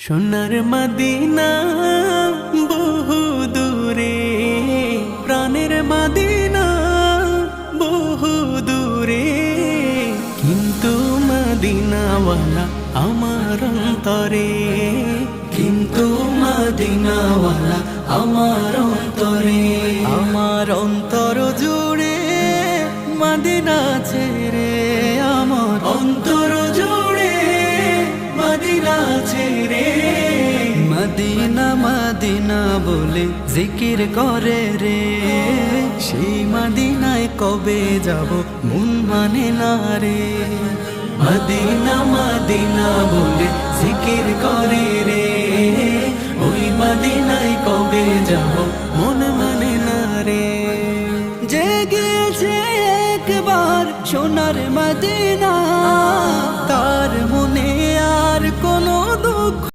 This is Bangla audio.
সোনার মদিনা বহু দূরে, প্রাণের মদিনা বহু দূরে, কিন্তু মদিনাওয়ালা আমার অন্তরে, কিন্তু মদিনাওয়ালা আমার অন্তরে। আমার অন্তর জুড়ে মদিনা ছেড়ে, আমার অন্তর জুড়ে মদিনা ছেড়ে। মদিনা মদিনা বলে জিকির করে রে, সেই মদিনায় কবে যাব মন মানে না রে। মদিনা মদিনা বলে জিকির করে